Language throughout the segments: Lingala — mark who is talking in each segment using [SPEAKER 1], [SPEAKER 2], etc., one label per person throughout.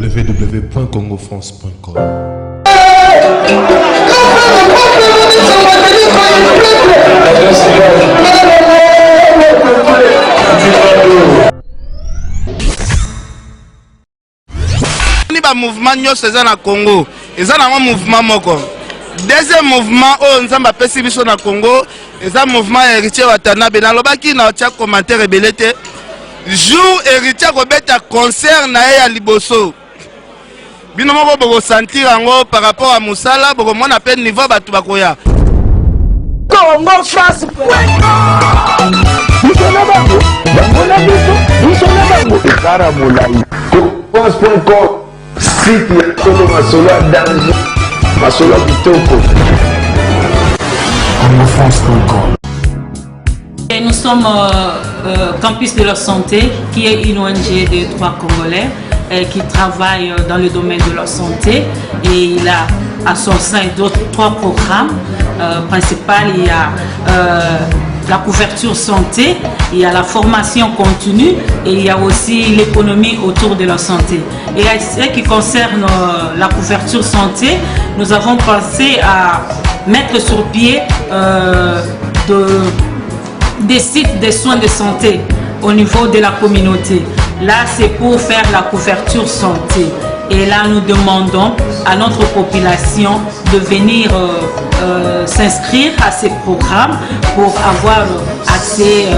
[SPEAKER 1] www.congofrance.com.
[SPEAKER 2] Mouvement nyonso na Congo eza na mouvement moko. Deuxième mouvement o nzamba pesi biso na Congo eza mouvement héritier Watanabe na lobaki na tia commentaire ebelete jour héritier kobeta concert na ya liboso bino moko boko sentir yango par rapport à musala boko mona pe niveau batu bakoya
[SPEAKER 3] Congo France site ya Congo Masolo à danger, Masolo Kitoko.
[SPEAKER 4] Nous sommes Campus de la Santé, qui est une ONG de 3 Congolais qui travaille dans le domaine de la santé. Et il a à son sein d'autres 3 programmes principaux. Il y a la couverture santé, il y a la formation continue et il y a aussi l'économie autour de la santé. Et à ce qui concerne la couverture santé, nous avons pensé à mettre sur pied des sites de soins de santé au niveau de la communauté. Là, c'est pour faire la couverture santé. Et là, nous demandons à notre population de venir s'inscrire à ces programmes pour avoir accès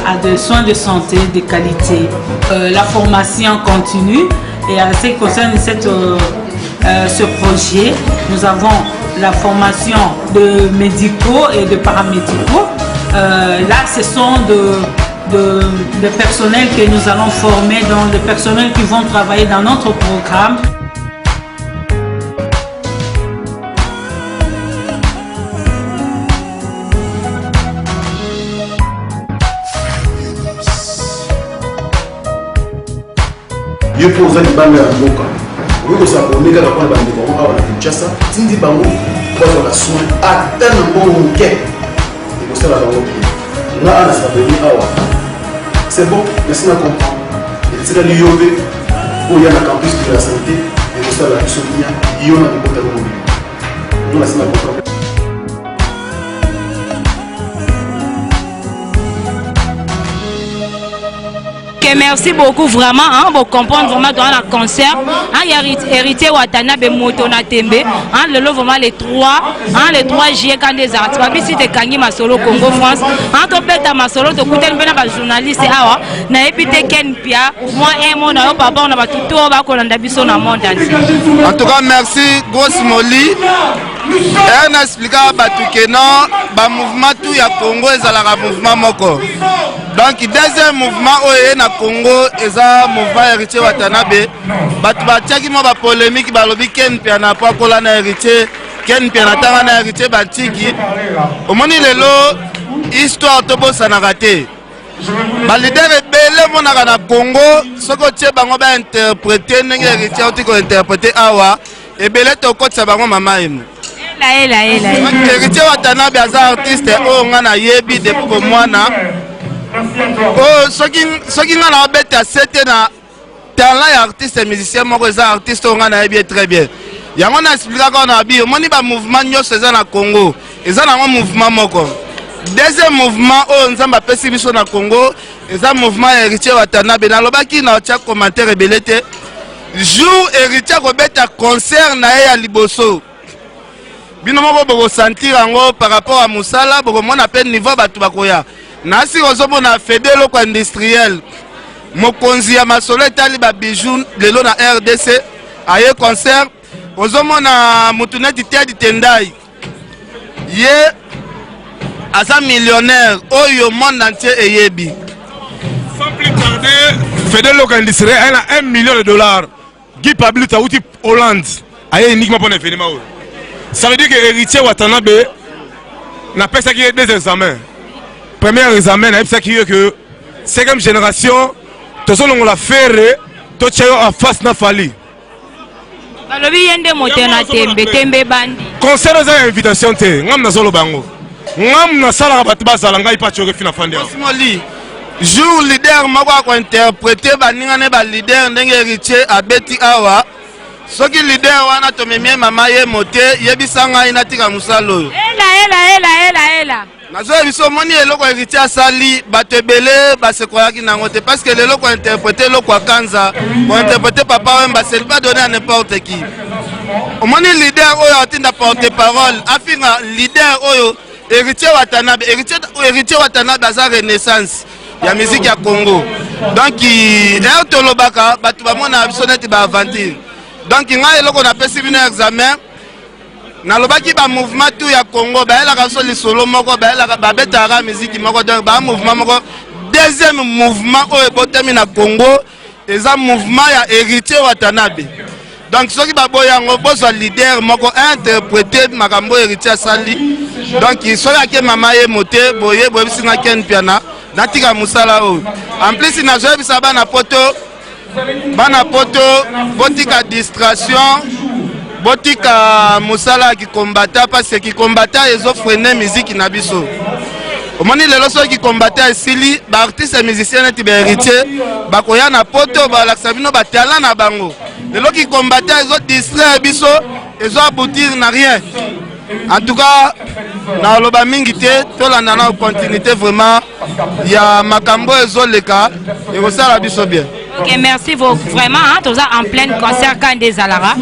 [SPEAKER 4] à des soins de santé de qualité. La formation continue et à ce qui concerne ce projet, nous avons la formation de médicaux et de paramédicaux. Là, ce sont de personnels que nous allons former, dans des personnels qui vont travailler dans notre programme.
[SPEAKER 5] Yo poza libanga ya mboka. Oyo sa omega ka pona bande ko awa na Kinshasa, tindi bango kwa la soin ata na bongo ke. Et pour ça la bango. Là ana sa venir awa. C'est bon, merci na comprendre. Et c'est là l'IOV pour y a la campus de la santé et pour ça la soutien yo na mboka ngo. Nous la sana comprendre.
[SPEAKER 6] Merci beaucoup vraiment, hein, pour comprendre vraiment dans la concert. Il y a héritier Watanabe Motona Tembe, hein, le lot vraiment les 3 juillet quand des artistes. Papi si te kangi masolo Congo France, hein, to peta masolo to kuten bena ba journaliste awa, na epite Ken Pia, moi et mon papa on a ba tout ba ko landa biso na monde entier.
[SPEAKER 2] En tout cas, merci Grosse Molly. Et on explique à Batuke non, ba mouvement tout ya Congo ezalaka mouvement moko. Donc deuxième mouvement oye na Congo eza mouvement héritier Watanabe. Batu batiaki mo ba polémique balobi Ken Pia na pa kola na héritier, Ken Pia na tanga na héritier batiki. Omoni lelo histoire to bossa na raté. Ba leader ebele monaka na Congo, soko tie bango ba interpréter ndenge héritier otiko interpréter awa, ebele to kotsa bango mama emu. Héritier Watanabe aza artiste o ngana yebi depuis ko mwana. Oh, soki nga na beta sete na talent ya artiste musicien moko eza artiste o nga na yebi très bien. Yango na expliquer ko na bi omoni ba mouvement nyonso eza na Congo eza na mouvement moko. Deuxième mouvement o nzamba pesi biso na Congo eza mouvement héritier Watanabe na lobaki na tia commentaire ebelete jour héritier kobeta concert na ya liboso bino moko boko sentir yango par rapport à musala boko mona pe niveau batu bakoya nasi ozomona fedelo ko industriel mokonzi ya masolo etali ba bijou lelo na RDC aye concert ozomona mutuneti Tedi Tendai ye asa millionnaire oyo monde entier eyebi.
[SPEAKER 7] Sans plus tarder, fedelo ko industriel a $1 million. Guy Pablo Taouti Hollande aye uniquement pour l'événement. Ça veut dire que héritier Watanabe n'a pas ça qui est 2 examens. Premier examen, c'est que 5e génération, tout ça on l'a fait, tout ça en face n'a fallu. Concernant les invitations, nous avons solo bango. Nous avons sala batba salanga ipa choke fina fande.
[SPEAKER 2] jour leader moko akointerprete baningane baleader ndenge héritier abeti awa soki leader wana tomemie mama ye mote yebisa ngai natika mosala oyo
[SPEAKER 6] ela
[SPEAKER 2] nazoya biso omoni eloko héritier asali bato ebele basekoyaki nango te parce que lelo kointerprete eloko akanza kointerprete papa wemba c'est pas donné à n'importe qui omoni leader oyo atinda porte parole afinga leader oyo héritier Watanabe aza renaissance ya musique ya Congo donc tolobaka bato bamona biso neti baaventure donc ngai eloko napesi bino examen nalobaki ba mouvement tout ya Congo bayelaka biso lisolo moko bayelaka babetaka musique moko donc ba mouvement moko deuxième mouvement oyo ebotami na Congo eza mouvement ya héritier Watanabe donc soki baboyango bozwa leader moko interpréter makambo héritier asali donc soki ake mama ye mote boye boyebisinga ken piana natika musala oyo en plus nazoyebisa bana poto botika distraction botika musala kikombata parce que kikombata ezofrene musique na biso omoni lelo soki kikombata esili baartiste musicien neti bahéritier bakoya na poto balakisa bino batala na bango lelo kikombata ezodistraire biso ezoaboutir na rien en tout cas naloba mingi te tolanda na continuité vraiment ya makambo ezoleka ekosala biso bien.
[SPEAKER 6] Ok, merci vraiment. Hein, tous en plein concert quand des Alara.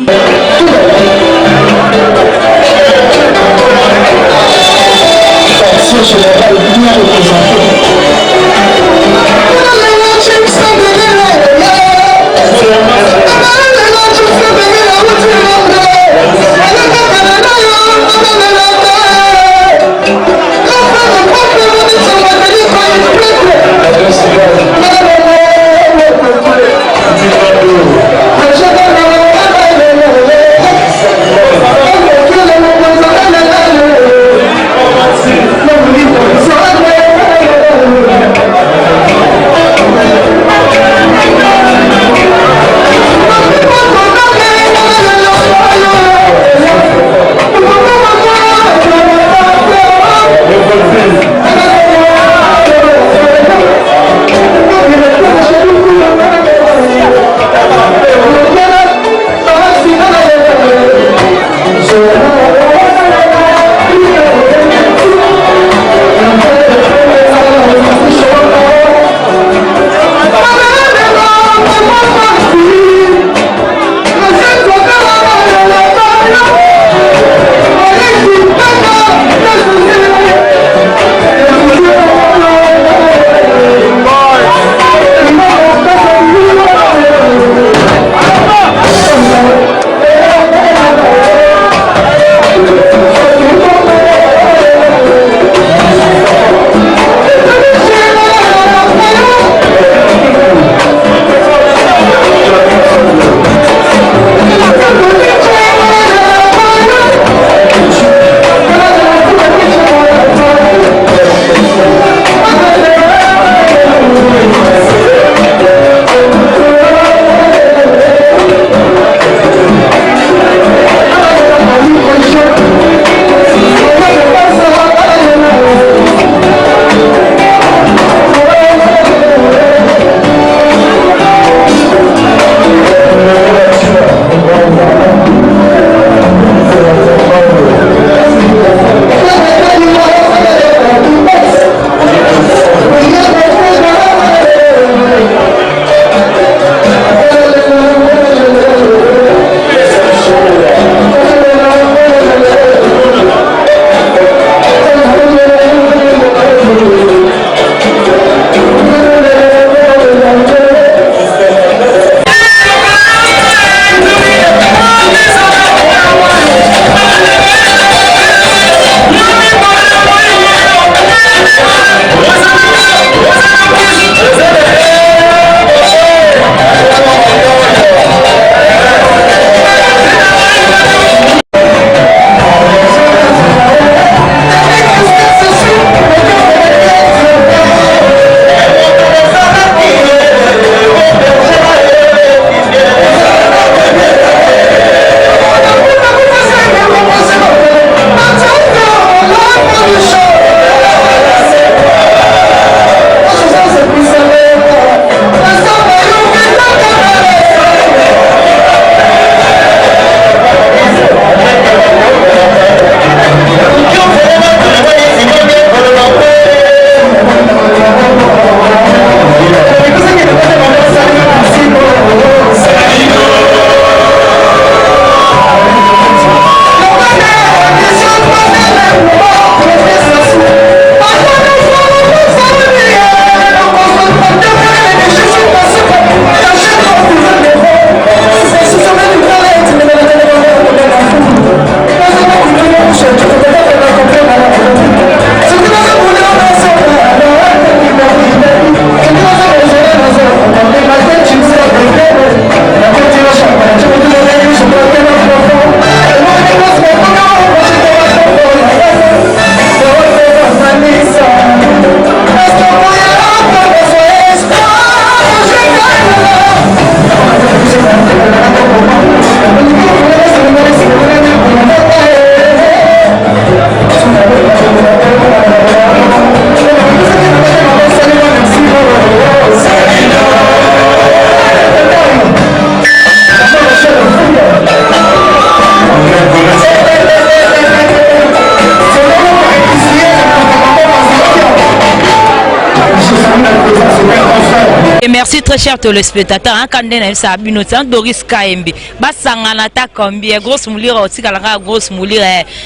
[SPEAKER 6] très chers téléspectateurs, hein, quand on a vu Doris KMB, Basanganata combien, grosse moulire, aussi la grosse moulire,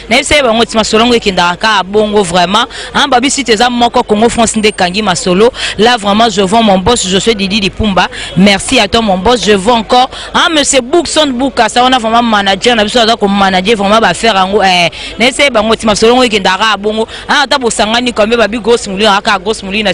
[SPEAKER 6] n'est-ce pas, on a solo qui n'a bongo vraiment, hein, babi si t'es à Moko Congo France de Kangi ma solo, là vraiment je vends mon boss, je suis Didi Di Pumba, merci à toi mon boss, je vends encore, hein, monsieur Bookson Bouka, ça on a vraiment manager, on a besoin comme manager, vraiment va faire un n'est-ce pas, on a solo qui n'a bongo, hein, t'as beau sangani comme babi grosse moulire, aka grosse moulire, na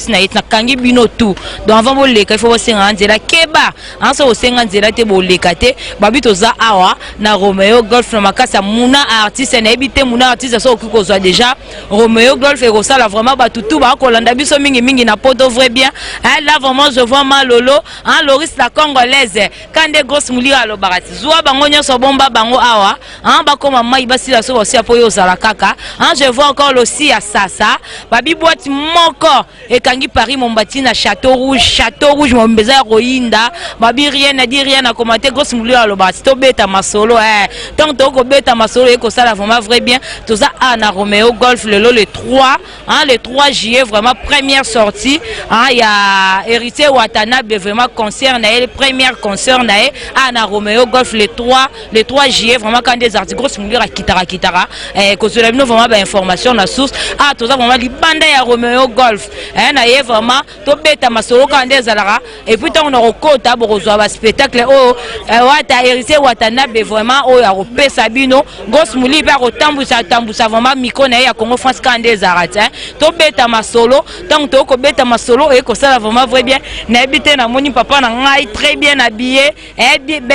[SPEAKER 6] Kangi bino tout, donc avant il faut aussi nzela keba anso osenga nzela te bolekate babi toza awa na Romeo Golf na makasa muna artiste na ebite muna artiste so okikozwa déjà Romeo Golf et ça vraiment batutu ba kolanda biso mingi na poto vrai bien là vraiment je vois malolo hein Loris la congolaise kande grosse mulira lo barati zwa bango nyoso bomba bango awa hein ba koma mai basi la so aussi apoyo zala kaka hein je vois encore le si à sasa babi boîte moko et kangi Paris Mombati na Château Rouge mon beza roinda babi rien à dire rien à commenter grosse moulure lo bati to beta masolo tant to beta masolo et que ça la vraiment vrai bien tout ça na Romeo Golf le 3 hein le 3 juillet vraiment première sortie hein il y a Héritier Watanabe vraiment concert na le premier concert na Romeo Golf le 3 juillet vraiment quand des artistes grosse moulure à kitara que cela nous vraiment ba information na source tout ça vraiment libanda ya Romeo Golf na ye vraiment to beta masolo quand des alara et puis on a recota bozoa ba spectacle wata Héritier Watanabe vraiment ya repesa bino grosse mouli ba rotambusa vraiment micro na ya Congo France quand des arati to beta masolo tant to ko beta masolo et que ça vraiment vrai bien na habité na moni papa na ngai très bien habillé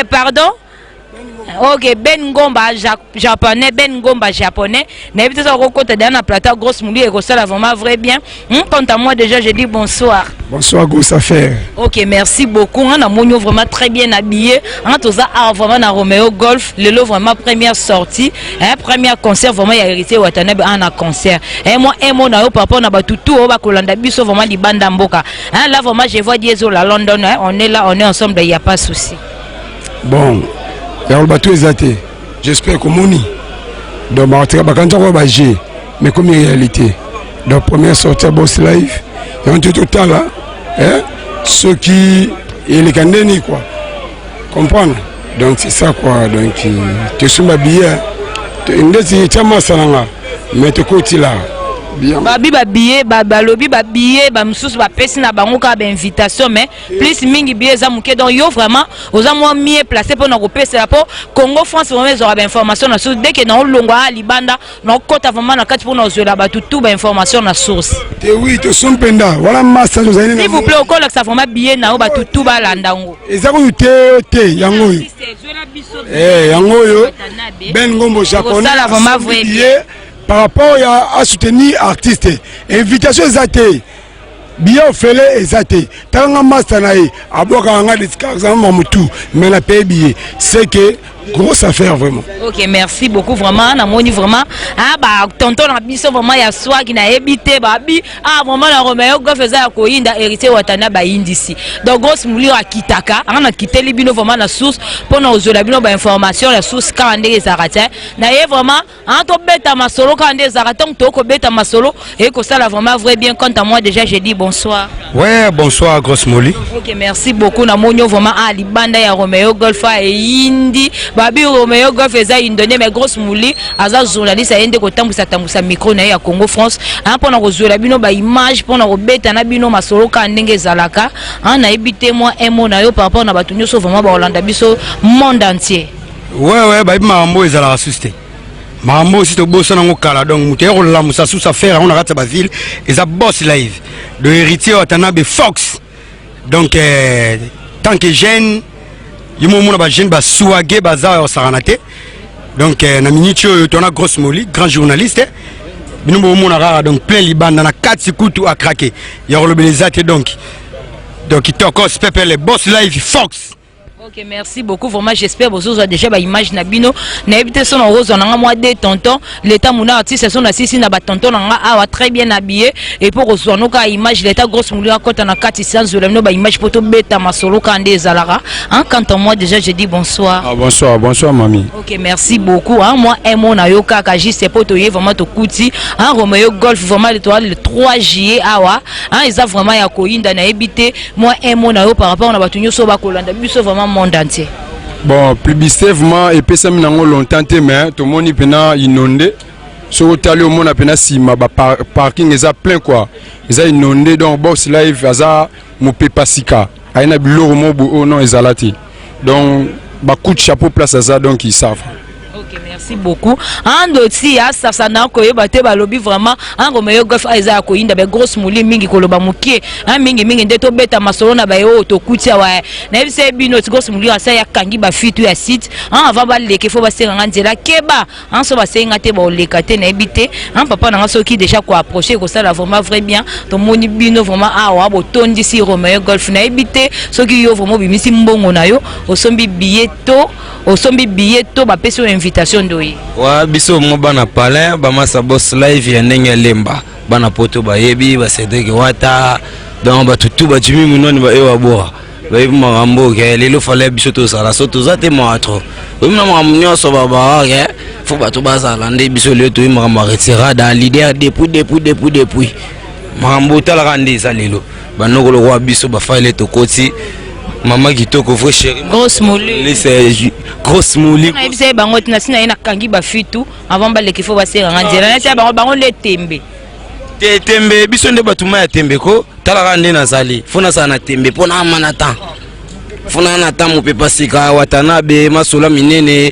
[SPEAKER 6] pardon. Ok, Ben Ngomba japonais. N'habitez pas au côté d'un plateau grosse mouli et ça vraiment vrai bien. Quant à moi déjà je dis bonsoir.
[SPEAKER 1] Bonsoir grosse affaire.
[SPEAKER 6] Ok, merci beaucoup. On a Monio vraiment très bien habillé. En tout ça vraiment na Romeo Golf, le lot vraiment première sortie, premier concert vraiment il y a Héritier Watanabe en a concert. Et moi na yo papa na batutu o ba kolanda biso vraiment di banda mboka. Là vraiment je vois Diesel à London, on est là, on est ensemble, il y a pas de souci.
[SPEAKER 1] Bon. J'espère que Moni, donc mais comme réalité, donc première sortie à Boss Live, et en tout total là, ceux qui et les candidats quoi, comprendre. Donc c'est ça quoi, donc tu es sur ma billet, tu es mais tu côté là.
[SPEAKER 6] Babi billet balobi billet msusu ba pesi na bango ka ba invitation mais plus mingi billet za muke donc yo vraiment aux moi mieux placé pour na kopesa po Congo France vraiment ils aura ba information na source dès que na olongwa libanda na kota vraiment na kati pour na zola ba tout ba information na source
[SPEAKER 1] te oui te sompenda voilà massage aux années
[SPEAKER 6] s'il vous plaît ko la ça vraiment billet na ba tout ba landango
[SPEAKER 1] ezako te yango yango yo Ben Ngomba japonais
[SPEAKER 6] ça vraiment vrai
[SPEAKER 1] par rapport à soutenir artistes, invitation exatée, bien fait exatée. Tant que master naï, à boire un discussion mamutu, mais la paye billet, c'est que grosse affaire vraiment.
[SPEAKER 6] Ok, merci beaucoup vraiment. Na moni vraiment tonton na biso vraiment ya soa qui na habité babi vraiment la Romeo Golf faisait ya koinda Héritier Watanabe indisi. Donc grosse moulure à kitaka, on a quitté les bino vraiment la source pour nous zola bino ba information la source quand des arata. Na ye vraiment en to beta masolo quand des arata to ko beta masolo et que ça la vraiment vrai bien quant à moi déjà j'ai dit bonsoir.
[SPEAKER 8] Ouais, bonsoir grosse moli.
[SPEAKER 6] Ok, merci beaucoup na moni vraiment libanda ya Romeo Golf et indi babi Romeo Golf eza indonné mais grosse mouli aza journaliste a ende ko tambusa micro na ya Congo France pour na kozwela bino ba image pour na kobeta na bino masolo ka ndenge zalaka na ebité moi emo na yo par rapport na batu nyoso vraiment ba Hollanda biso monde entier.
[SPEAKER 8] Ouais ba mambo ezala assisté. Mambo si to bossa na ngokala donc mutero la musa sous affaire on arrête ba ville eza Boss Live de Héritier Watanabe Fox. Donc tant que jeune yimo mona ba jeune ba souagé baza saranate. Donc na minute tu as grosse moli grand journaliste. Bino mona rara donc plein libanda na 4 kutu à craquer. Ya relobelizate donc il tokos pepe le Boss Live Fox.
[SPEAKER 6] Ok, merci beaucoup. Vraiment, j'espère que vous avez déjà l'image Nabino. N'habitez son rose, on a moi des tontons. L'état mon artiste, son assisté n'a pas tonton, on a très bien habillé. Et pour reçoit nos cas image, l'état grosse moulin quand on a 400 sur le image pour tout bêta ma solo quand des alara. Quand moi déjà je dis bonsoir.
[SPEAKER 1] Ah, bonsoir, bonsoir mamie.
[SPEAKER 6] Ok, merci beaucoup. Moi mon ayoka kaji c'est pour toyer vraiment to kuti. Romeo Golf vraiment le 3 juillet awa. Ils a vraiment ya koinda na habité. Moi mon ayo par rapport on a battu so ba kolanda biso vraiment monde entier.
[SPEAKER 1] Bon, publicité vraiment et puis ça m'a longtemps mais tout le monde est inondé. Sur le monde a peine si ma parking est plein quoi. Ils ont inondé donc box live aza mon pepasika. Aina bilo mo non ezalati. Donc ba coup de chapeau place à ça donc ils savent.
[SPEAKER 6] Ok, merci beaucoup. En d'autres, ça n'a pas été lobby vraiment. En Romeo Golf, ils ont eu des grosses moules, mingi koloba mukie. Un mingi de to beta masolona ba yo to kutia wa. Na bise bino grosse moules asa ya kangi ba fitu ya site. En avant ba leke fo ba senga nzela keba. En so ba senga te ba lekate na ebité. En papa na so ki déjà ko approcher ko ça la vraiment vrai bien. To moni bino vraiment awa bo tondi si Romeo Golf na ebité. So ki yo vraiment bimisi mbongo na yo. Osombi billet to ba peso invitation doi.
[SPEAKER 9] Wa biso mo bana palin ba masa boss live ya ndenge lemba bana poto ba yebi ba Cedric Wata donc ba tutu ba jimi munoni ba ewa boa ba yebi marambo ke lelo fale biso to sala so to zate mo atro wimna maramnyo so ba ba ke fo ba to ba sala nde biso le to imama retirada leader depuis marambo tala kandi sa lelo ba nokolo wa biso ba file to koti Maman Kitoko vrai chéri.
[SPEAKER 6] Grosse mouli.
[SPEAKER 9] Grosse mouli.
[SPEAKER 6] Na ibise bango tina sina ina kangi ba fitu avant ba leki fo ba sera ngandira na tia bango le tembe.
[SPEAKER 9] Tembe biso nde batuma ya tembe ko tala kande na zali. Fona sana tembe pona manata. Fona na tamu pe pasika Watanabe masola minene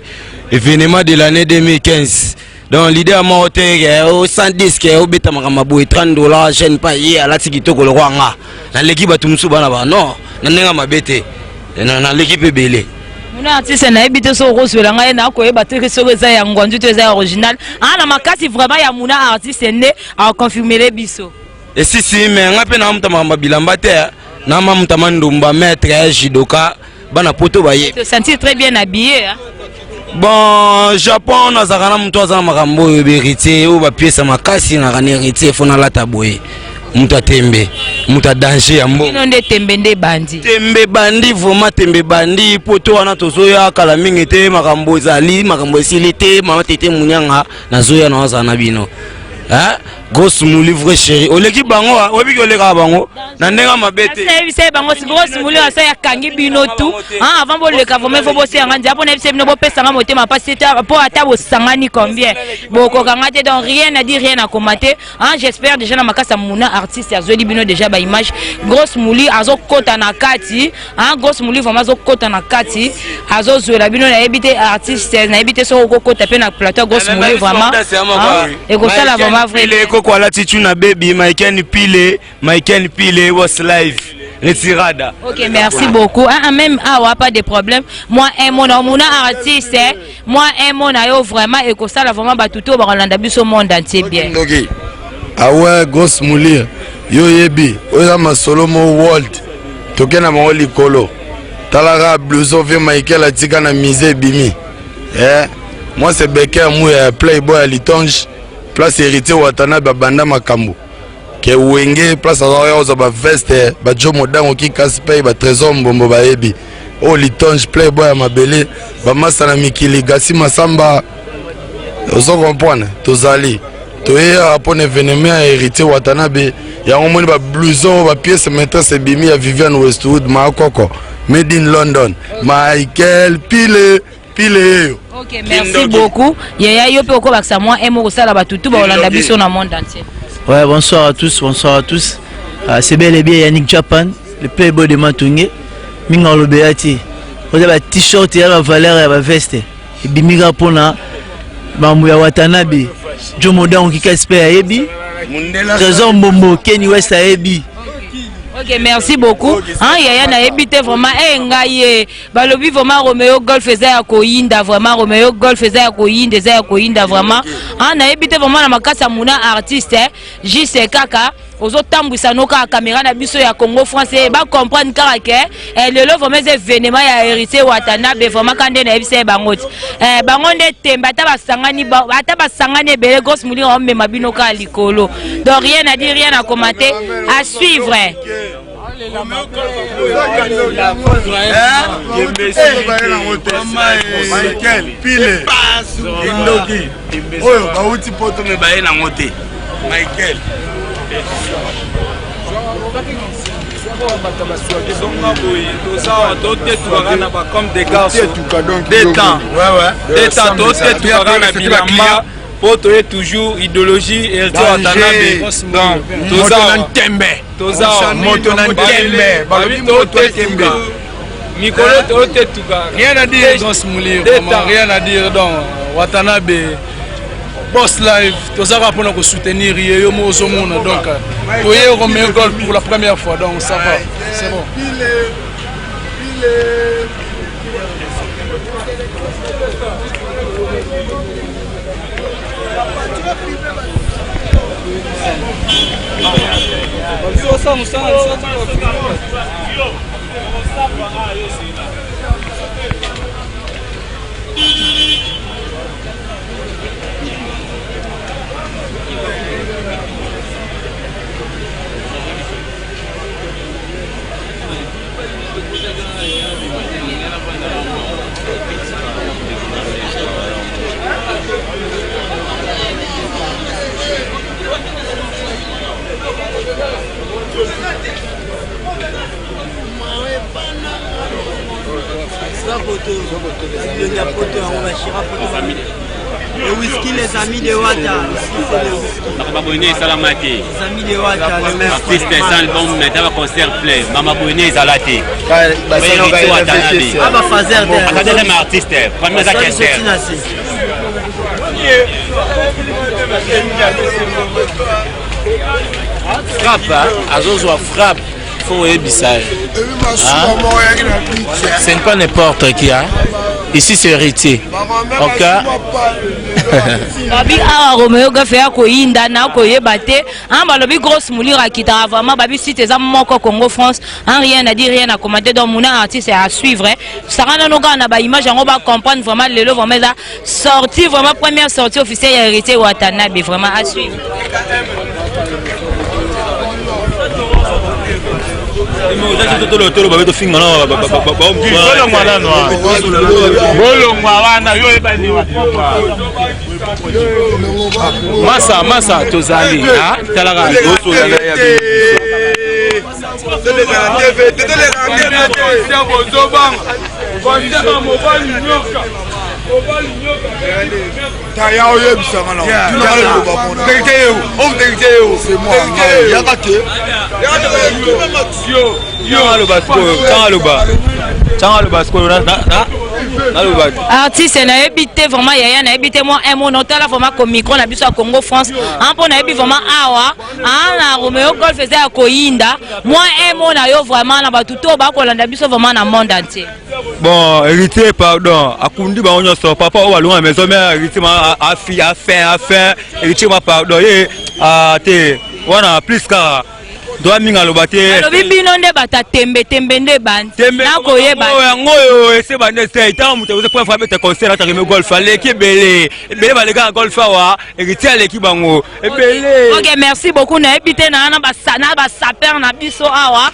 [SPEAKER 9] événement de l'année 2015. Donc l'idée à moi au 110 qui est au bêta makamabo $30 jeune pas hier à la Kitoko le roi nga. Na l'équipe batumsu bana ba non. Nanenga mabete na l'équipe belé
[SPEAKER 6] muna artiste na ebite so roswela ngai na ko eba te so za ya ngwandu te za original na makasi vraiment ya muna artiste ne a confirmer les biso
[SPEAKER 9] et si mais ngape na mutama mabilamba te na mutama ndumba maître judoka bana poto baye
[SPEAKER 6] te sentir très bien habillé hein?
[SPEAKER 9] Bon Japon na zakana mtu azana makambo héritier ou ba pièce makasi na kana héritier fona lata boye muta tembe muta danger ya mbo
[SPEAKER 6] nonde tembe nde bandi
[SPEAKER 9] vraiment tembe bandi poto wana tozoya kala mingi te makambo ezali makambo esilite mama tete munyanga nazoya na waza na bino grosse mouli vrai chéri oleki bango obiki oleka bango na ndenga mabete
[SPEAKER 6] c'est bango grosse mouli asa ya kangi bino tout avant bo leka vraiment faut bosser ngandi apo na bise bino bo pesa nga motema passer pour ata bo sangani combien boko kanga te donc rien à dire rien à commenter j'espère déjà na makasa muna artiste ya zoli bino déjà ba image grosse mouli azo kota na kati grosse mouli vraiment azo kota na kati azo zoela bino na ebité artiste na ebité so ko kota pe na plateau grosse mouli vraiment et ko sala vraiment vrai
[SPEAKER 9] quoi la tituna baby Michael Pile was live retirada.
[SPEAKER 6] Ok, merci beaucoup. Même pas de problème. Moi mon artiste, moi mon ayo vraiment et que ça là vraiment batuto baralanda biso monde entier bien.
[SPEAKER 2] OK. Ah ouais, grosse mouli. Yo yebi, oza ma solo mo world. Tokena mo likolo. Talara blouson ve Michael atika na misé bimi. Moi c'est Becker mouya Playboy à Litonge. Place héritier Watanabe banda makambo ke wenge place azoya oza ba veste ba jomo dango ki kaspe ba trésor mbombo ba ebi o Litonge Playboy mabele ba masana mikili gasi masamba ozo comprendre tozali toya apone événement héritier Watanabe ya omoni ba blouson ba pièce maîtresse bimi ya Vivian Westwood makoko made in London Michael Pile.
[SPEAKER 6] Ok, merci beaucoup. Yaya yo pe ko baksa moi emo ko sala batutu ba Holanda biso na monde entier.
[SPEAKER 10] Ouais, bonsoir à tous. C'est bel et bien Yannick Japan, le playboy de Matungé. Minga lobeati. Vous avez un t-shirt et la valeur et la veste. Et bimiga pona Bambu ya Watanabe. Jomo Dango ki kaspe a ebi. Trésor Mbombo Kenny West a ebi.
[SPEAKER 6] Ok, merci beaucoup. Yaya na ebité vraiment ngaye balobi vraiment Romeo Golf faisait à koinda vraiment Romeo Golf faisait à koinda vraiment na ebité vraiment na makasa muna artiste JC Kaka ozotambwisa noka caméra na biso ya Congo français ba comprendre kaka ke lelo vraiment c'est événement ya héritier Watanabe vraiment kande na bise bango bango nde temba ta basangani ebele grosse mouli on mema bino ka likolo donc rien à dire, rien à commenter, à suivre.
[SPEAKER 11] comme des garçons des temps poto est toujours idéologie et Watanabe donc rien à dire rien à dire donc Watanabe Boss Live tozaka pona ko soutenir yo mozomona donc voyez Roméo Golf pour la première fois donc ça va c'est bon
[SPEAKER 12] Le whisky, les amis de Wata.
[SPEAKER 13] Les
[SPEAKER 12] amis de Wata, le même.
[SPEAKER 13] artiste sans le bon maintenant concert plein. Maman Bonnet Zalaté.
[SPEAKER 12] Ah bah fazer de.
[SPEAKER 13] Deuxième artiste, premier acteur.
[SPEAKER 11] Frappe, Azozo frappe. Faut ébisser. Ce n'est pas n'importe qui. Ici c'est héritier. Ok.
[SPEAKER 6] Babi awa Roméo Golf ya koyinda na koyeba te amba lobi grosse moulira kita vraiment babi site za moko Congo France en rien à dire rien à commenter donc mon artiste à suivre sarana no na ba image on va comprendre vraiment lelo vraiment ça sortie vraiment première sortie officielle ya héritier Watanabe vraiment à suivre.
[SPEAKER 11] Massa tozali talaga
[SPEAKER 6] artiste na habité vraiment yaya na habité moi un mot notala vraiment comme micro na biso à Congo France en pour na habité vraiment awa na Roméo Golf faisait à Koyinda moi un mot na yo vraiment na batuto ba ko landa biso vraiment na monde entier.
[SPEAKER 14] Bon héritier pardon akundi ba onyo so papa o walunga maison mais héritier a fait héritier ma pardon te wana plus ka doa minga lobate
[SPEAKER 6] lobi bino nde bata tembe nde ban na koyeba
[SPEAKER 14] ngoyo ese bande se ita mutu uze point frappe te concert ata Roméo Golf aleki belé balega golf wa héritier aleki bango ebele.
[SPEAKER 6] OK merci beaucoup na habité na ba saper na biso awa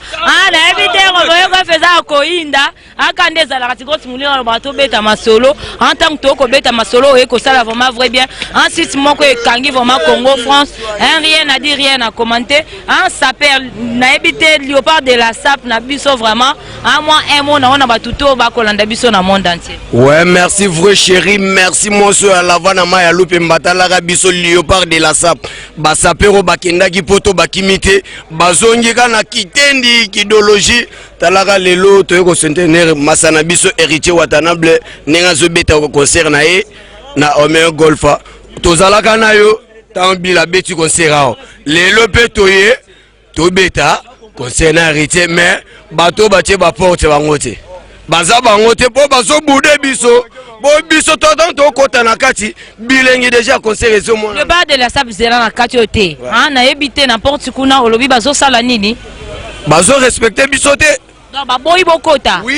[SPEAKER 6] na habité Roméo Golf faisait à Koyinda akande za la grosse moulin na bato beta masolo en tant que ko beta masolo et ko sala vraiment vrai bien ensuite moko e kangi vraiment Congo France rien à dire rien à commenter en saper na habité Léopard de la SAP na biso vraiment à moi un mot na on ba tuto ba kolanda biso na monde entier.
[SPEAKER 15] Ouais merci vrai chéri merci monsieur à la vana maya lupe mbatala ga biso Léopard de la SAP ba sapero bakenda ki poto bakimite bazongi kana kitendi kidologie talaga lelo toyeko centenaire masana biso héritier Watanabe nenga zo beta ko concert na e na Roméo Golf tozalaka na yo tambila beti concert lelo petoye to beta concernant héritier mais bato batie ba porte bango te baza bango te po bazo boude biso Bon, biso todon to kota na kati, bilengi déjà conseil réseau moi.
[SPEAKER 6] Le bar de la sable zela na kati ote. Hein, na ebité n'importe kuna olobi bazo sala nini?
[SPEAKER 15] Bazo respecter biso te.
[SPEAKER 6] Non, ba boyi bokota.
[SPEAKER 15] Oui,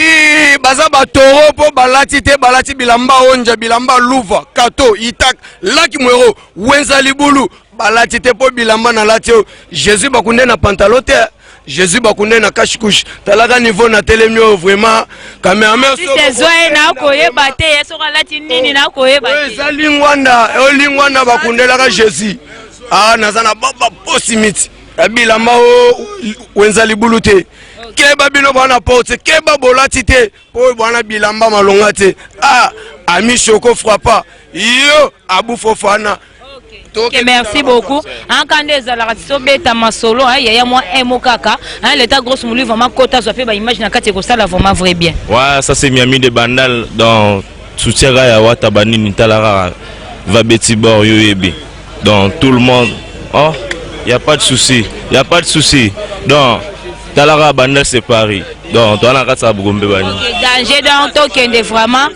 [SPEAKER 15] baza ba toro po balati te balati bilamba onja bilamba luva kato itak laki mwero wenza libulu balati te po bilamba na lati o Jésus bakunde na pantalon te. Jésus bakunde na kashikush talaka niveau na telemio vraiment kameraman
[SPEAKER 6] so tezoe na koye bate yeso kalati nini na koye bate
[SPEAKER 15] eza lingwanda bakunde la Jésus ah nazana baba posimiti bilamba o wenza libulu te keba bino bana porte keba bolati te po bana bilamba malonga te ah ami Choco frappa yo abu fofana.
[SPEAKER 6] Okay, merci beaucoup. En quand des alarations bêta masolo, il y a moi kaka, l'état grosse moulu vraiment quota soit fait ba image na kati ko sala vraiment vrai bien.
[SPEAKER 16] Ouais, ça c'est Miami de Bandal dans soutien ya wata banini talara va beti bor yo yebi. Donc tout le monde oh, il y a pas de souci, il y a pas de souci. Donc talara Bandal c'est Paris. Donc toi na kata bugombe bani.
[SPEAKER 6] Danger donc tokende vraiment.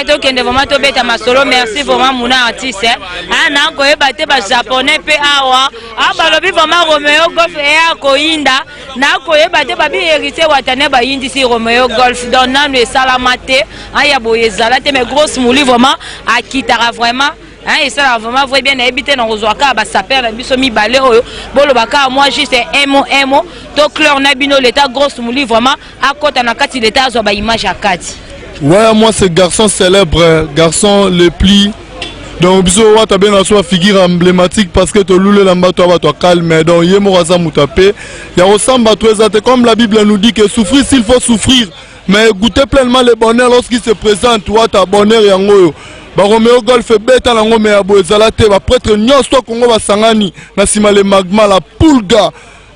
[SPEAKER 6] Tokende vraiment to beta masolo, merci vraiment mouna artiste. Na ko ebate ba japonais pe awa. Ba lobi vraiment Romeo Golf e akoinda. Na ko ebate ba bi hérité watane ba yindi si Romeo Golf. Donc nanu e salamate. Ya boye zalate mais grosse mouli vraiment akitara vraiment. Et ça vraiment vrai bien habité dans Rozoaka ba saper la biso mi balé oyo bolo baka moi juste emo to clair na bino l'état grosse mouli vraiment à côté na kati l'état zo ba image à kati.
[SPEAKER 17] Ouais, moi c'est garçon célèbre, garçon le pli. Donc biso wa ta bien soit figure emblématique parce que to lule lamba to va to calme donc yemo raza mutapé. Ya ressemble toi ça comme la Bible nous dit que souffrir s'il faut souffrir mais goûter pleinement le bonheur lorsqu'il se présente toi ta bonheur yango. Ba Romeo Golf beta nango me abo ezalate ba prêtre nyonso Kongo basangani na sima le magma la pulga.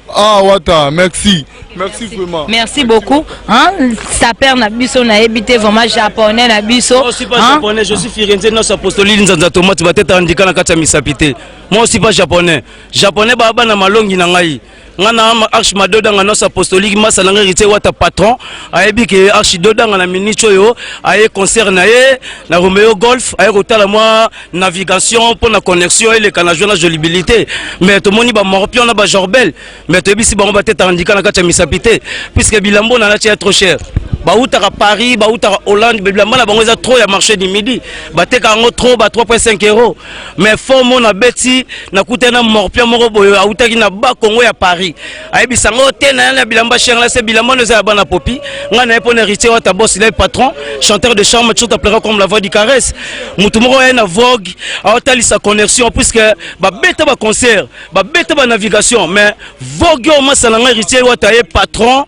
[SPEAKER 17] Ah wata, merci. Merci vraiment.
[SPEAKER 6] Merci beaucoup. Hein, ça perd na biso na habité vraiment japonais na biso.
[SPEAKER 9] Moi aussi pas japonais, je suis firenze nos apostoliques nzanza tomate bateta andika na kati ya misapité. Moi aussi pas japonais. Japonais baba na malongi na ngai. Ngana arch madoda ngana nos apostoliques masalanga rité wata patron ayebi ke arch doda ngana minicho yo aye concert na ye na Romeo Golf aye kotala moi navigation pour la connexion et le canajou na jolibilité mais to moni ba morpion na ba jorbel mais to bisi ba bateta andika na kati ya misapité puisque bilambo na la trop cher. Baoutara Paris, Baoutara Hollande, Biblamba, la banque trop ya marché du midi. Bateka en trop, 3,5 €. Mais fort mon a beti, na coûté na morpia moro boyo, Aouta qui na bas Congo ya Paris. Aïbi sango tena na Bilamba cher là, c'est Bilamba nous a bana popi. On a pour héritier ta boss, il est patron, chanteur de chambre, tout appellera comme la voix du caresse. Moutumoro est na vogue, Aouta sa connexion puisque ba beta ba concert, ba beta ba navigation, mais vogue au moins salanga héritier Aouta est patron.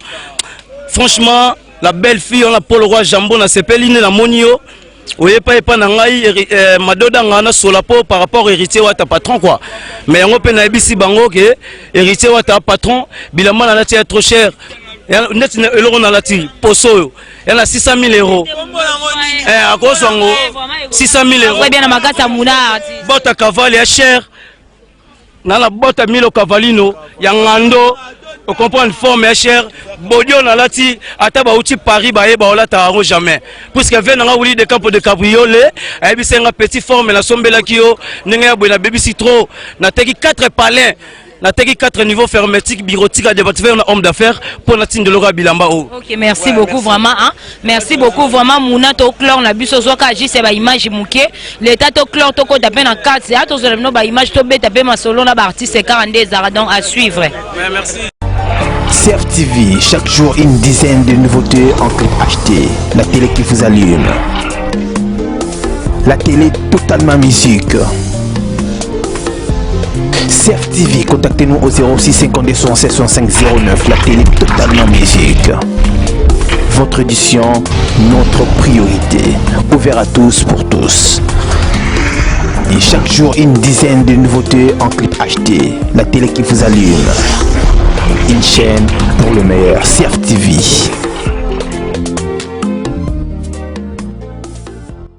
[SPEAKER 9] Franchement. La belle fille, on a Paul Roi Jambon, on a Sepeline, la Monio. Oui, pas nangai, Madoda, on a Solapo par rapport au héritier ou à ta patron, quoi. Mais on peut n'aibisi bango, que héritier ou à ta patron, bilaman, on a tiré trop cher. Net, on a la tiré, poso, il y en a 600 000 €. À cause de 600 000 €. Botte à cavalier cher. Dans la botte à 1000 cavalino, Yangando. On comprend une forme chère. Bodio na lati ataba uti Paris ba yeba ola ta jamais. Puisque vient nga wuli de campo de cabriolet, et puis c'est un petit forme la sombela kio, ninga boina baby citro, na teki 4 palais. Na teki 4 niveaux hermétiques, bureautique à débattre un homme d'affaires pour la tine de l'ora bilamba.
[SPEAKER 6] Ok, merci beaucoup vraiment. Hein? Merci beaucoup vraiment. Mouna to clore na biso zoka agi c'est ba image mouké. L'état to clore to ko taper na 4 c'est ato zo no ba image to be taper ma solo na ba artiste 42 donc à suivre.
[SPEAKER 9] Merci.
[SPEAKER 18] CF TV, chaque jour une dizaine de nouveautés en clip acheté. La télé qui vous allume. La télé totalement musique. CF TV, contactez-nous au 06 52 76 65 09. La télé totalement musique. Votre édition, notre priorité. Ouvert à tous pour tous. Et chaque jour une dizaine de nouveautés en clip acheté. La télé qui vous allume. Une chaîne pour le meilleur, CF TV.